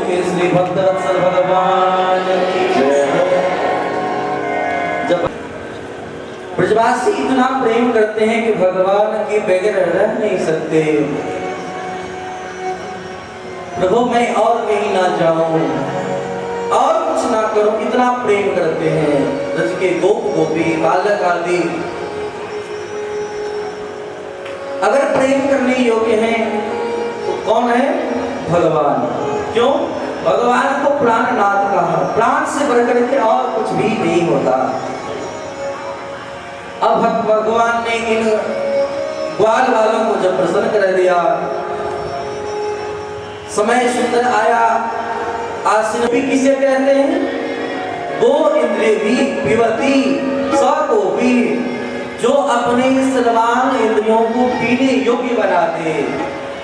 बोलिए श्री भक्तवत्सल भगवान की जय। जब ब्रजवासी इतना प्रेम करते हैं कि भगवान के बगैर रह नहीं सकते, प्रभु मैं और कहीं ना जाऊं और कुछ ना करूं, इतना प्रेम करते हैं। ब्रज के गोप गोपी बालक आदि अगर प्रेम करने योग्य हैं तो कौन है? भगवान। क्यों? भगवान को प्राणनाथ कहा, प्राण से बढ़कर के और कुछ भी नहीं होता। अब भगवान ने इन ग्वाल वालों को जब प्रसन्न कर दिया, समय सुंदर आया, आसीन भी किसे कहते हैं? गो इंद्रिय भी विवती सकोपी, जो अपने सर्वांग इंद्रियों को पीने योग्य बना दे।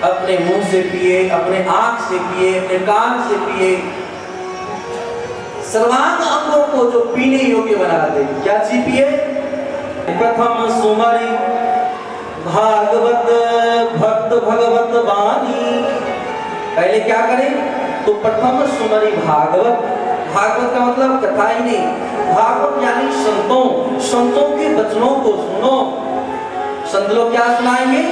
अपने मुंह से पिए, अपने आंख से पिए, अपने कान से पिए, सर्वांग अंगों को जो पीने योग्य बना दे। क्या चीज पिए? प्रथम सुमरि भागवत भक्त भगवत वाणी। पहले क्या करें? तो प्रथम सुमरि भागवत। भागवत का मतलब कथा ही नहीं, भागवत यानी संतों के वचनों को सुनो। संत लोग क्या सुनाएंगे?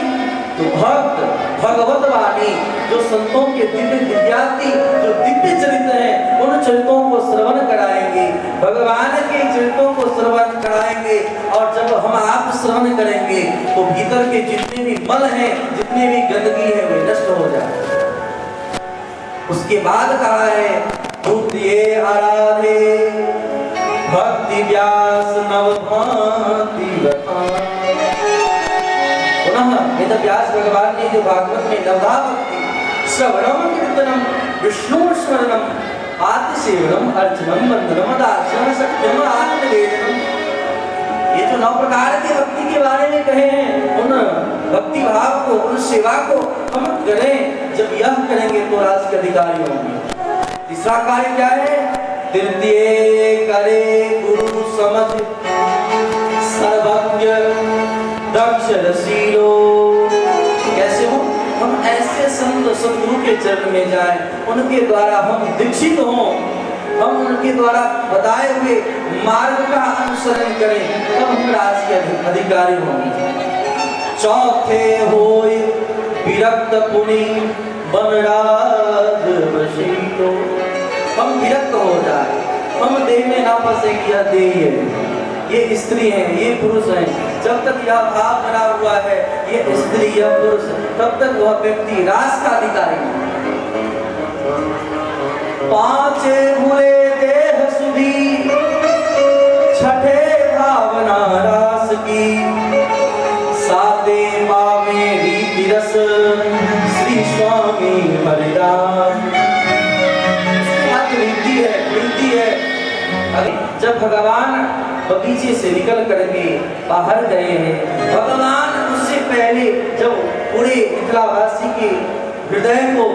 तो भक्त भगवत वाणी, जो संतों के दिव्य विद्यार्थी, जो दिव्य चरित्र हैं, उन चरित्रों को श्रवण कराएंगे, भगवान के चरित्रों को श्रवण कराएंगे। और जब हम आप श्रवण करेंगे तो भीतर के जितने भी मल हैं, जितने भी गंदगी है, वे नष्ट हो जाए। उसके बाद कहा है बुद्धिये आराधे भक्ति व्यास नवभांति पुनः व्यास भगवान ने जो भागवत में नवधा भक्ति श्रवणम कीर्तनम विष्णु स्मरणम आत्मसेवनम अर्चनम वंदनम दास्यम सत्यम आत्मवेदनम, ये जो 9 प्रकार की भक्ति के बारे में कहे हैं, उन भक्ति भाव को, उन सेवा को हम करें। जब यह करेंगे तो राज के अधिकारी होंगे। तीसरा कार्य क्या है? तृतीय करे गुरु समझ सर्वज्ञ दक्ष रसीलो। कैसे हो? हम ऐसे संत सद्गुरु के चरण में जाएं, उनके द्वारा हम दीक्षित हों, हम उनके द्वारा बताए हुए मार्ग का अनुसरण करें, तब हम राज के अधिकारी होंगे। चौथे होय विरक्त पुनि बनराज वशीलो। हम विरक्त हो जाए, हम देह में ना फंसे कि यह देह है, ये स्त्री है, ये पुरुष है। जब तक यह भाव बना हुआ है, ये स्त्री यह पुरुष, तब तक वह व्यक्ति राज का अधिकारी है। पांचे भूले देह सुधी, छठे भावना रास की, साते पावे रीति रस श्री स्वामी हरिदास। रीति है। जब भगवान बगीचे से निकल करके बाहर गए हैं, भगवान उससे पहले जब पूरे मिथिलावासी के हृदय को,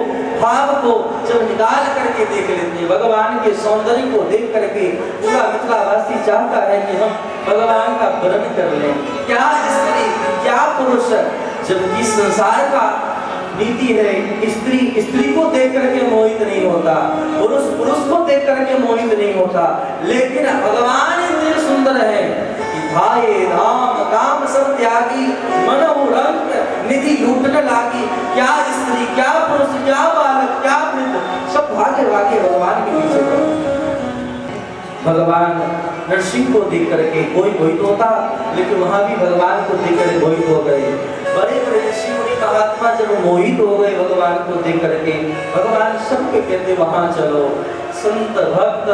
भाव को जब निकाल करके देख लेते हैं, भगवान के सौंदर्य को देख करके पूरा मिथिलावासी चाहता है कि हम भगवान का वर्ण कर लें। क्या स्त्री, क्या पुरुष, जबकि संसार का नीति है, स्त्री को देख करके मोहित नहीं होता, पुरुष को देख करके मोहित नहीं होता, लेकिन भगवान इतने सुंदर है कि धाये धाम काम सब त्यागी, मनहु रंग निधि लूटने लागी। क्या स्त्री, क्या पुरुष, क्या बालक, क्या वृद्ध, सब भागे भागे भगवान के पीछे पड़े। भगवान नरसिंह को देख करके कोई मोहित होता, लेकिन वहां भी भगवान को देख कर मोहित हो गए। बड़े बड़े ऋषि मुनि महात्मा जब मोहित हो गए भगवान को देख करके, भगवान सबके कहते वहां चलो। संत भक्त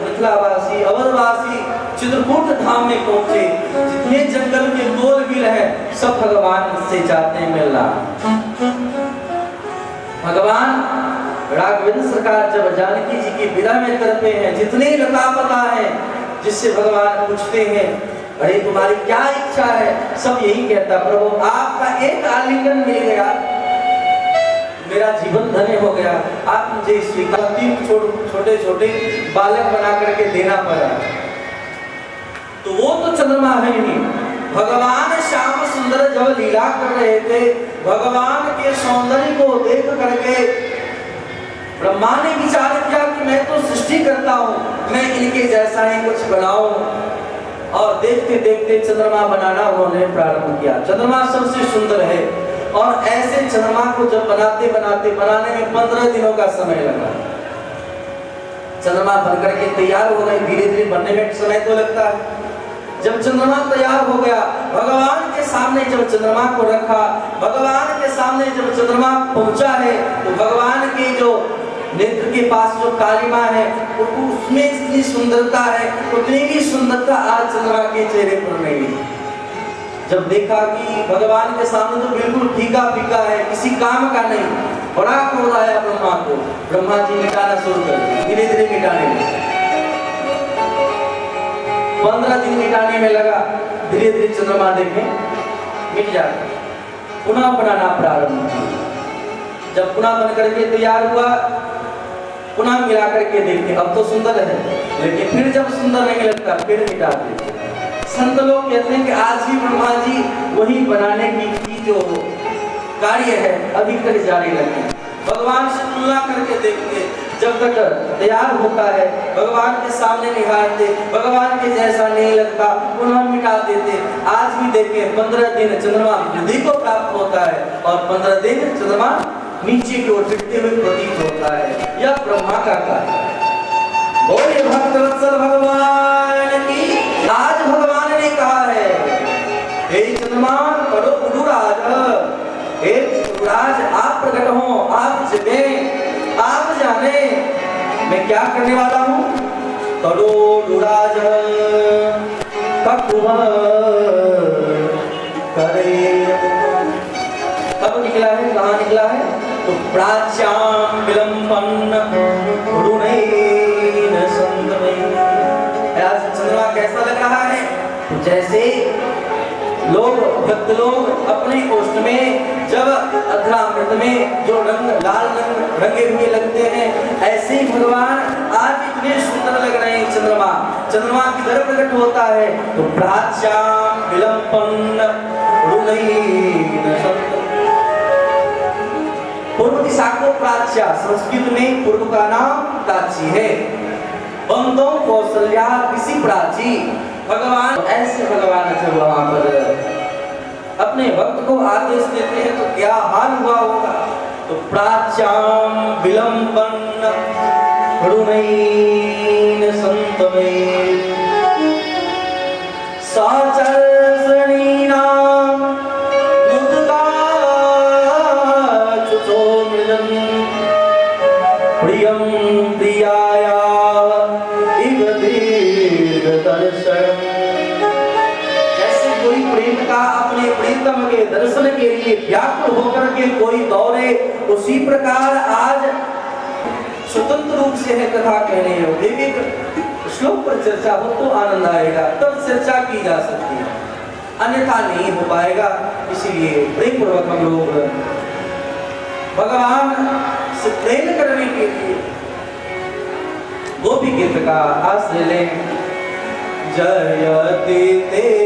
मिथिलावासी अवधवासी चित्रकूट धाम में पहुंचे, जितने जंगल के गोल बिल है, सब भगवान से चाहते हैं मिलना। भगवान राघवेंद्र सरकार जब जानकी जी की विदा में करते हैं, जितने लता पता है, जिससे भगवान पूछते हैं अरे तुम्हारी क्या इच्छा है, सब यही कहता प्रभु आपका एक आलिंगन मिल गया, मेरा जीवन धन्य हो गया। आप मुझे स्वीकार, 3 छोटे छोटे बालक बना करके देना पड़ा। तो वो तो चंद्रमा है नहीं, भगवान श्याम सुंदर जब लीला कर रहे थे, भगवान के सौंदर्य को देख करके ब्रह्मा ने विचार किया कि मैं तो सृष्टि करता हूँ, मैं इनके जैसा ही कुछ बनाऊं। और देखते देखते चंद्रमा बनाना उन्होंने प्रारंभ किया। चंद्रमा सबसे सुंदर है और ऐसे चंद्रमा को जब बनाने में 15 दिनों का समय लगा। चंद्रमा बनकर के तैयार हो गए, धीरे धीरे बनने में समय तो लगता है। जब चंद्रमा तैयार हो गया, भगवान के सामने जब चंद्रमा को रखा, भगवान के सामने जब चंद्रमा पहुंचा है तो भगवान के जो नेत्र के पास जो कालिमा है उसमें इतनी सुंदरता है, उतनी भी सुंदरता आज चंद्रमा के चेहरे पर नहीं है। जब देखा कि भगवान के सामने तो बिल्कुल फीका फीका है, किसी काम का नहीं, बड़ा क्रोध आया ब्रह्मा को। ब्रह्मा जी मिटाना शुरू कर दिया, धीरे धीरे मिटाने लगे। 15 दिन मिटाने में लगा, धीरे धीरे चंद्रमा देखे मिट जाता, पुनः बनाना प्रारंभ किया। जब पुनः बन करके तैयार हुआ, पुनः मिला करके देखते अब तो सुंदर है, लेकिन फिर जब सुंदर नहीं लगता फिर मिटा देते। संत लोग कहते हैं कि आज भी ब्रह्मा जी वही बनाने की जो कार्य है अभी तक जारी रखे। भगवान से तुलना करके देखते, जब तक तैयार होता है भगवान के सामने निहारते, भगवान के जैसा नहीं लगता, पुनः मिटा देते। आज भी देखें 15 दिन चंद्रमा वृद्धि को प्राप्त होता है और 15 दिन चंद्रमा नीचे की ओर गिरते हुए प्रतीत होता है। यह ब्रह्मा का कार्य। बोले भक्तवत्सल भगवान की। आज भगवान ने कहा है, हे चंद्रमा करो उडुराज, हे उडुराज आप प्रकट हो, आप जगे, आप जाने मैं क्या करने वाला हूँ। करो उडुराज ककुह करे। कब निकला है, कहाँ निकला है? तो प्राच्याम विलंबन उडुनैन संतमैः। आज चंद्रमा कैसा लग रहा है? तो जैसे लोग भक्त लोग अपने कोष्ठ में जब अध्रामृत में जो रंग लाल रंग रंगे हुए लगते हैं, ऐसे ही भगवान आज इतने सुंदर लग रहे हैं। चंद्रमा किधर प्रकट होता है? तो प्राच्याम विलंबन उडुनैन संतमैः। पूर्व दिशा को प्राच्या, संस्कृत में पूर्व का नाम प्राची है। बंदों कौशल्या किसी प्राची। भगवान ऐसे भगवान जब वहां पर अपने भक्त को आदेश देते हैं तो क्या हाल हुआ होगा। तो प्राच्याम विलंबन उडुनैन संतमैः साचर्षणीनाम मुद्गा प्रियं प्रियाया इव दीर्घदर्शनम्। जैसे कोई प्रेम का अपने प्रीतम के दर्शन के लिए व्याकुल होकर के कोई दौड़े, उसी प्रकार आज स्वतंत्र रूप से है कथा कहने योग्य। श्लोक पर चर्चा हो तो आनंद आएगा, तब चर्चा की जा सकती है, अन्यथा नहीं हो पाएगा। इसीलिए प्रेम पूर्वक हम लोग भगवान से प्रेम करने के लिए गोपी गीत का आश्रय लें। जयति देवी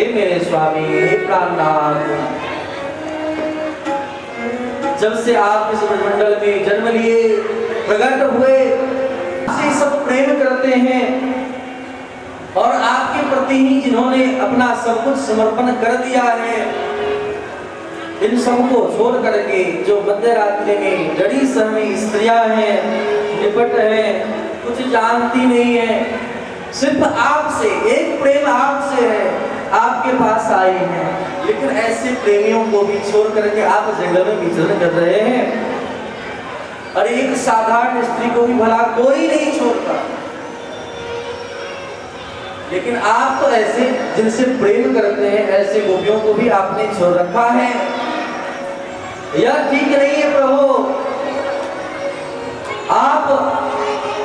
हे मेरे स्वामी, हे प्राणनाथ, जब से आप इस ब्रह्मंडल में जन्म लिए, प्रकट हुए, से सब प्रेम करते हैं और आपके प्रति ही जिन्होंने अपना सब कुछ समर्पण कर दिया है, इन सबको छोड़ करके जो मध्य रात्रि में जड़ी सहमी स्त्रियां हैं, निपट हैं, कुछ जानती नहीं है, सिर्फ आपसे एक प्रेम आपसे है, आपके पास आए हैं, लेकिन ऐसे प्रेमियों को भी छोड़ करके आप जंगल में विचरण कर रहे हैं। और एक साधारण स्त्री को भी भला कोई नहीं छोड़ता, लेकिन आप तो ऐसे जिनसे प्रेम करते हैं ऐसे गोपियों को भी आपने छोड़ रखा है। यह ठीक नहीं है प्रभु, आप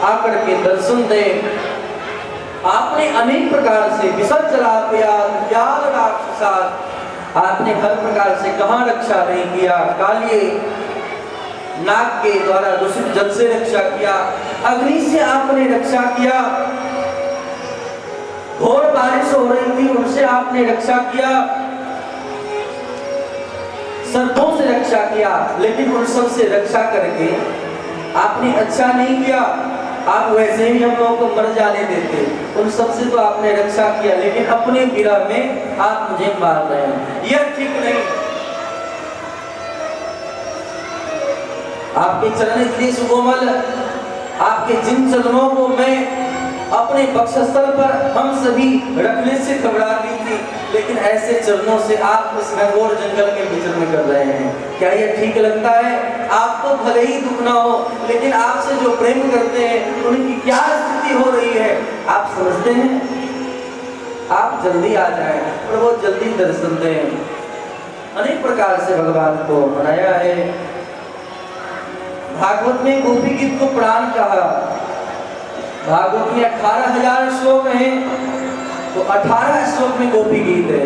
आकर के दर्शन दें। आपने अनेक प्रकार से विसर्ज आपने हर प्रकार से कहां रक्षा नहीं किया, कालिए नाग के द्वारा दूषित जल से रक्षा किया, अग्नि से आपने रक्षा किया, घोर बारिश हो रही थी उनसे आपने रक्षा किया, सर्पों से रक्षा किया, लेकिन उन सब से रक्षा करके आपने अच्छा नहीं किया। आप वैसे ही हम लोगों को मर जाने देते, उन सब से तो आपने रक्षा किया, लेकिन अपने विरह में आप मुझे मार रहे हैं, यह ठीक नहीं। आपके चरण इतने सुकोमल, आपके जिन चरणों को मैं अपने वक्षस्थल पर हम सभी रखने से घबराती थी, लेकिन ऐसे चरणों से आप इस घनघोर जंगल में विचरण कर रहे हैं, क्या यह ठीक लगता है? आपको भले ही दुख ना हो, लेकिन आपसे जो प्रेम करते हैं उनकी क्या स्थिति हो रही है आप समझते हैं? आप जल्दी आ जाएं और वो जल्दी दर्शन दें। अनेक प्रकार से भगवान को मनाया है। भागवत में गोपी गीत को प्राण कहा। भागवत में 18,000 श्लोक हैं, तो 18 श्लोक में गोपी गीत है।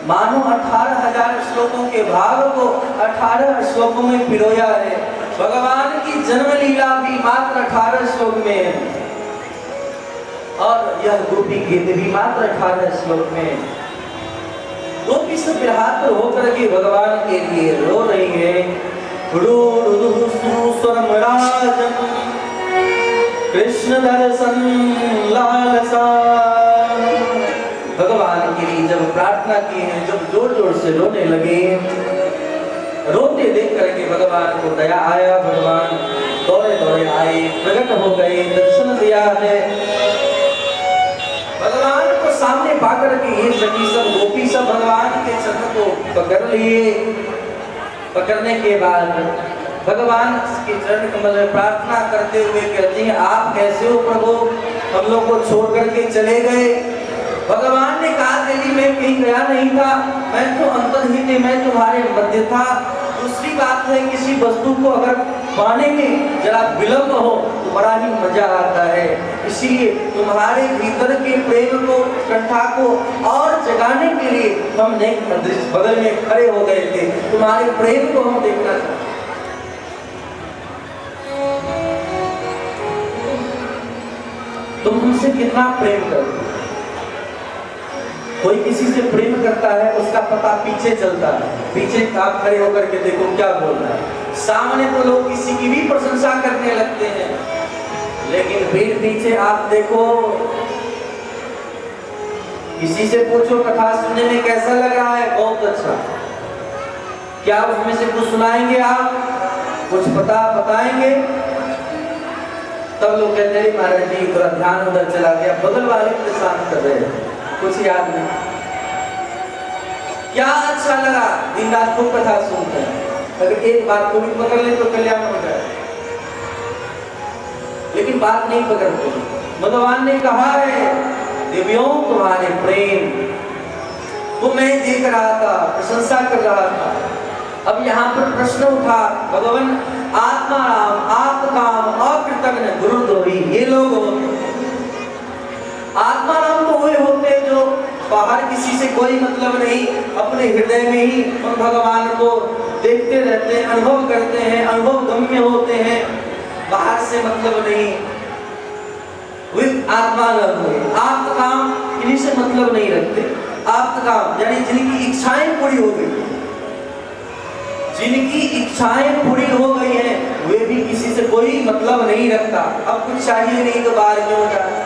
मानो 18,000 श्लोकों के भाव को 18 श्लोकों में पिरोया है। भगवान की जन्म लीला भी मात्र 18 श्लोक में है और यह गोपी गीत भी मात्र 18 श्लोक में है। गोपी सब विरात होकर के भगवान के लिए रो रही है। कृष्ण दर्शन लालसा। भगवान के लिए जब प्रार्थना की है, जब जोर जोर से रोने लगे, रोते देख करके भगवान को दया आया। भगवान दौड़े दौड़े आए, प्रकट हो गए, दर्शन दिया है। भगवान को सामने पाकर के ये सखी सब गोपी सब भगवान के चरण को पकड़ लिए। पकड़ने के बाद भगवान के चरण कमल में प्रार्थना करते हुए कहती हैं, आप कैसे हो प्रभु? हम लोग को छोड़ करके चले गए। भगवान ने कहा, देवी मैं कहीं गया नहीं था, मैं तो अंतर्हित ही मैं तुम्हारे मध्य था। दूसरी बात है, किसी वस्तु को अगर पाने में जरा विलंब हो तो बड़ा ही मजा आता है, इसलिए तुम्हारे भीतर के प्रेम को, कंठा को और जगाने के लिए हम बगल में खड़े हो गए थे। तुम्हारे प्रेम को हम देखना चाहते। तुम हमसे कितना प्रेम करते? कोई किसी से प्रेम करता है उसका पता पीछे चलता है। पीछे आप खड़े होकर के देखो क्या बोल रहा है। सामने तो लोग किसी की भी प्रशंसा करने लगते हैं, लेकिन फिर पीछे आप देखो, किसी से पूछो कथा सुनने में कैसा लग रहा है, बहुत अच्छा। क्या उसमें से कुछ सुनाएंगे आप? कुछ बताएंगे? तब लोग कहते हैं महाराज जी थोड़ा ध्यान उधर चला गया, बगल वाले परेशान कर रहे हैं, कुछ याद नहीं। क्या अच्छा लगा, दिन रात खूब कथा सुनते हैं, अगर एक बात को भी पकड़ ले तो कल्याण हो जाए, लेकिन बात नहीं पकड़ते। भगवान ने कहा है, देवियों तुम्हारे प्रेम वो मैं देख रहा था, प्रशंसा कर रहा था। अब यहाँ पर प्रश्न उठा, भगवान आत्मा राम, आत्मकाम, अकृतज्ञ, गुरुद्रोही, ये लोग आत्मा राम तो वे होते हैं जो बाहर किसी से कोई मतलब नहीं, अपने हृदय में ही उन भगवान को देखते रहते हैं, अनुभव करते हैं, अनुभव गम्य होते हैं, बाहर से मतलब नहीं। वे आत्मा राम हुए, आत्मकाम किसी से मतलब नहीं रखते। आप्तकाम यानी जिनकी इच्छाएं पूरी हो गई, जिनकी इच्छाएं पूरी हो गई हैं, वे भी किसी से कोई मतलब नहीं रखता। अब कुछ चाहिए नहीं तो बाहर क्यों जाए।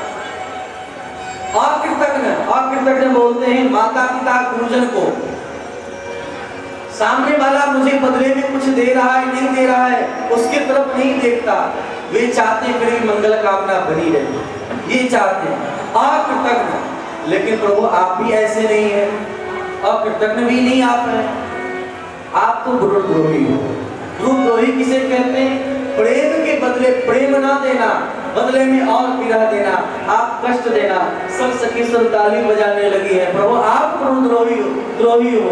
अकृतज्ञ बोलते हैं माता पिता गुरुजन को, सामने वाला मुझे बदले में कुछ दे रहा है नहीं दे रहा है उसकी तरफ नहीं देखता, वे चाहते मेरी मंगल कामना बनी रहे, ये चाहते हैं अकृतज्ञ। लेकिन प्रभु आप भी ऐसे नहीं है, अकृतज्ञ भी नहीं आप हैं, आप तो गुरुद्रोही हो। गुरुद्रोही किसे कहते हैं? प्रेम के बदले प्रेम ना देना, बदले में और विरह देना, आप कष्ट देना। सब सखी सब ताली बजाने लगी है, प्रभु आप गुरुद्रोही हो, द्रोही हो।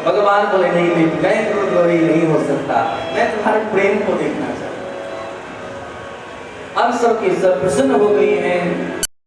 भगवान बोले नहीं बेटी, मैं गुरुद्रोही नहीं हो सकता, मैं तुम्हारे प्रेम को देखना चाहता। अब सब के सब प्रसन्न हो गई हैं।